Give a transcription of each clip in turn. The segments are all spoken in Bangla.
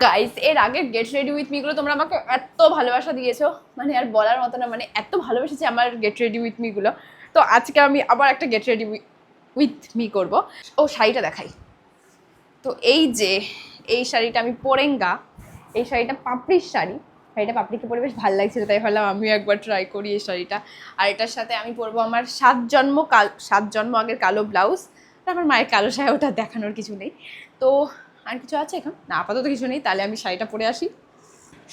গাইস, এর আগে গেট রেডি উইথ মি গুলো তোমরা আমাকে এত ভালোবাসা দিয়েছো, মানে আর বলার মতো না, মানে এত ভালোবেসেছি আমার গেট রেডি উইথ মি গুলো। তো আজকে আমি আবার একটা গেট রেডি উইথ মি করবো। ও শাড়িটা দেখাই। তো এই যে এই শাড়িটা আমি পরেঙ্গা, এই শাড়িটা পাপড়ির শাড়ি। শাড়িটা পাপড়িকে পরে বেশ ভালো লাগছিল, তাই ভাবলাম আমিও একবার ট্রাই করি এই শাড়িটা। আর এটার সাথে আমি পরবো আমার 7 জন্ম আগের কালো ব্লাউজ। আমার মায়ের কালো শাড়ি, ওটা দেখানোর কিছু নেই। তো আর কিছু আছে এখন না, আপাতত কিছু নেই। তাহলে আমি শাড়িটা পরে আসি।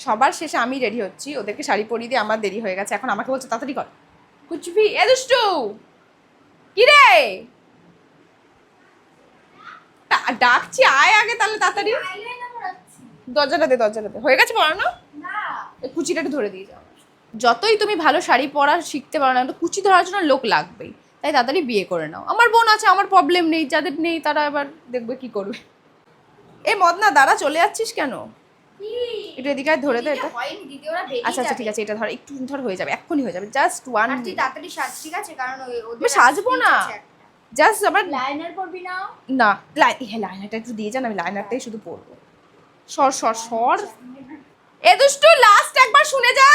সবার শেষে আমি রেডি হচ্ছি, ওদেরকে শাড়ি পরিয়ে দিয়ে আমার দেরি হয়ে গেছে। এখন আমাকে বলছে তাড়াতাড়ি কর কুচবি। এ দুষ্টু কি রে, ডাকছি আয় আগে, তাহলে তাড়াতাড়ি দরজাটা দে। হয়ে গেছে পড়ানো? কুচিটা একটু ধরে দিয়ে যাও। যতই তুমি ভালো শাড়ি পরা শিখতে পারো না, তো কুচি ধরার জন্য লোক লাগবেই। তাই তাড়াতাড়ি বিয়ে করে নাও। আমার বোন আছে, আমার প্রবলেম নেই। যাদের নেই তারা এবার দেখবে কি করবে। এ মদনা দাঁড়া, চলে যাচ্ছিস কেন? একটু এদিকে ধরে দে এটা। আচ্ছা আচ্ছা ঠিক আছে, এটা ধর, একটু ধর, হয়ে যাবে, এক্ষুনি হয়ে যাবে। Just one. তুই তাড়াতাড়ি সাজ, ঠিক আছে? কারণ আমি সাজবো না, জাস্ট আমার লাইনার পরবি না। না হ্যাঁ, লাইনারটা একটু দিয়ে যান, আমি লাইনারটাই শুধু পরবো। সর এ দুষ্টু, লাস্ট একবার শুনে যা।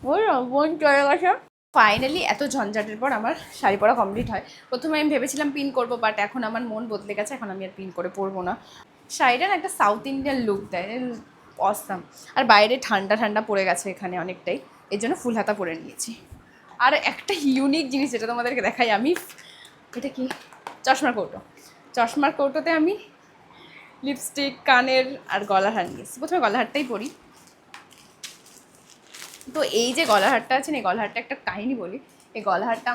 ওই বোন চলে গেছে। ফাইনালি এত ঝঞ্ঝাটের পর আমার শাড়ি পরা কমপ্লিট হয়। প্রথমে আমি ভেবেছিলাম পিন করবো, বাট এখন আমার মন বদলে গেছে। এখন আমি আর পিন করে পরবো না। শাড়িটা না একটা সাউথ ইন্ডিয়ান লুক দেয়, অসাম। আর বাইরে ঠান্ডা ঠান্ডা পড়ে গেছে এখানে অনেকটাই, এর জন্য ফুল হাতা পরে নিয়েছি। আর একটা ইউনিক জিনিস যেটা তোমাদেরকে দেখাই আমি, এটা কি, চশমার কৌটোতে আমি লিপস্টিক, কানের আর গলার হার নিয়েছি। প্রথমে গলার হারটাই পরি। তো এই যে গলার হারটা আছে না, এই গলার হারটা একটা কাহিনী বলি। এই গলার হারটা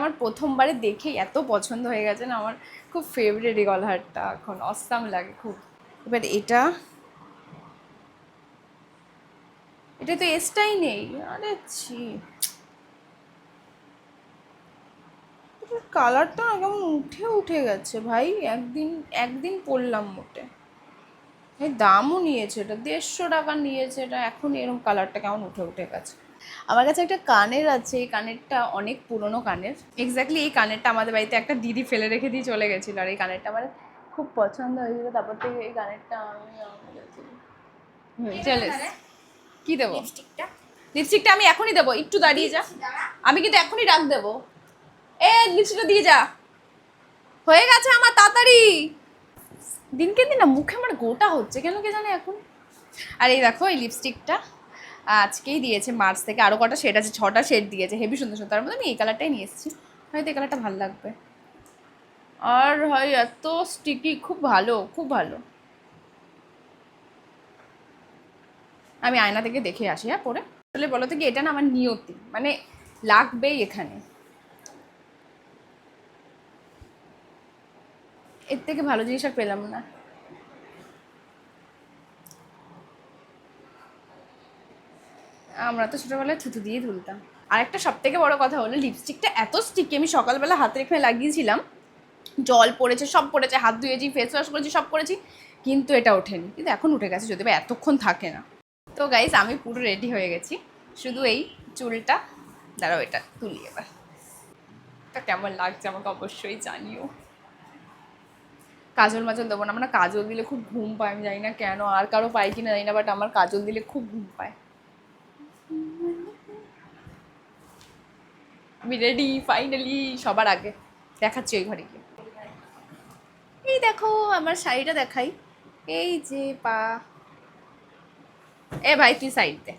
আমার প্রথমবারে দেখেই এত পছন্দ হয়ে গেছে না, আমার খুব ফেভারিট এই গলার হারটা। এখন অসাম লাগে খুব। এবার এটা তো এসটাই নেই। আরে ছি, কালারটা কেমন উঠে গেছে ভাই। একদিন পরলাম মোটে। এই দামও নিয়েছে, এটা 150 টাকা নিয়েছে। এটা এখন এরকম কালারটা কেমন উঠে গেছে। আমার কাছে একটা কানের আছে, এই কানেরটা অনেক পুরনো কানের। এক্স্যাক্টলি এই কানেরটা আমাদের বাড়িতে একটা দিদি ফেলে রেখে দিয়ে চলে গেছিলো, আর এই কানেরটা আমার খুব পছন্দ হয়েছিল। তারপর থেকে এই কানেরটা আমি চলে। কি দেবো? লিপস্টিকটা আমি এখনই দেবো, একটু দাঁড়িয়ে যা। আমি কিন্তু এখনই রাখ দেবো। লিপস্টিকটা দিয়ে যা। হয়ে গেছে আমার, তাড়াতাড়ি। দিনকে দিন না মুখে আমার গোটা হচ্ছে কেন কে জানে এখন। আর এই দেখো, এই লিপস্টিকটা আজকেই দিয়েছে মার্চ থেকে। আরও কটা শেড আছে, 6টা শেড দিয়েছে, হেভি সুন্দর সুন্দর। তার মধ্যে আমি এই কালারটাই নিয়ে এসেছি, হয়তো এই কালারটা ভালো লাগবে। আর হয় এত স্টিকি, খুব ভালো খুব ভালো। আমি আয়না থেকে দেখে আসি হ্যাঁ পরে। আসলে বলো তো কি, এটা না আমার নিয়তি, মানে লাগবেই এখানে। এর থেকে ভালো জিনিস আর পেলাম না। আমরা তো ছোটোবেলায় থুতু দিয়ে তুলতাম। আর একটা সব থেকে বড়ো কথা হলো, লিপস্টিকটা এত স্টিকি। আমি সকালবেলা হাতে রেখে লাগিয়েছিলাম, জল পড়েছে, সব পড়েছে, হাত ধুয়েছি, ফেস ওয়াশ করেছি, সব করেছি, কিন্তু এটা ওঠেনি। কিন্তু এখন উঠে গেছে, যদি বা এতক্ষণ থাকে না। তো গাইস, আমি পুরো রেডি হয়ে গেছি, শুধু এই চুলটা। দাঁড়াও, এটা তুলি এবার। এটা কেমন লাগছে আমাকে অবশ্যই জানিও। কাজল দেবো না, মানে কাজল দিলে খুব ঘুম পায়। আমি জানি না কেন, আর কারো পাই কিনা জানি না, বাট আমার কাজল দিলে খুব ঘুম পায়। আমি রেডি ফাইনালি, সবার আগে দেখাচ্ছি ওই ঘরে গিয়ে। এই দেখো আমার শাড়িটা দেখাই। এই যে পা, এ ভাই তুই সাইড দে।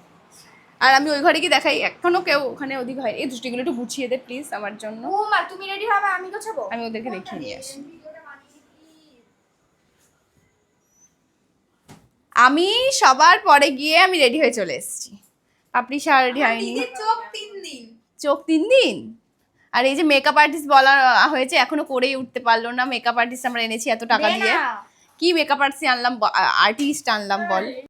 আর আমি ওই ঘরে গিয়ে দেখাই, এখনো কেউ ওখানে ওদিক হয়। এই দৃষ্টিগুলো একটু গুছিয়ে দে প্লিজ আমার জন্য। ও মা, তুমি রেডি হবে, আমি গোছাবো। আমি ওদেরকে দেখিয়ে নিয়ে আসি। আমি সবার পরে গিয়ে আমি রেডি হয়ে চলে এসেছি। পাপড়ি শাড়ি হয়নি, চোখ 3 দিন। আর এই যে মেকআপ আর্টিস্ট বলা হয়েছে, এখনো করেই উঠতে পারলো না। মেকআপ আর্টিস্ট আমরা এনেছি এত টাকা দিয়ে। কি মেকআপ আর্টিস্ট আনলাম বল।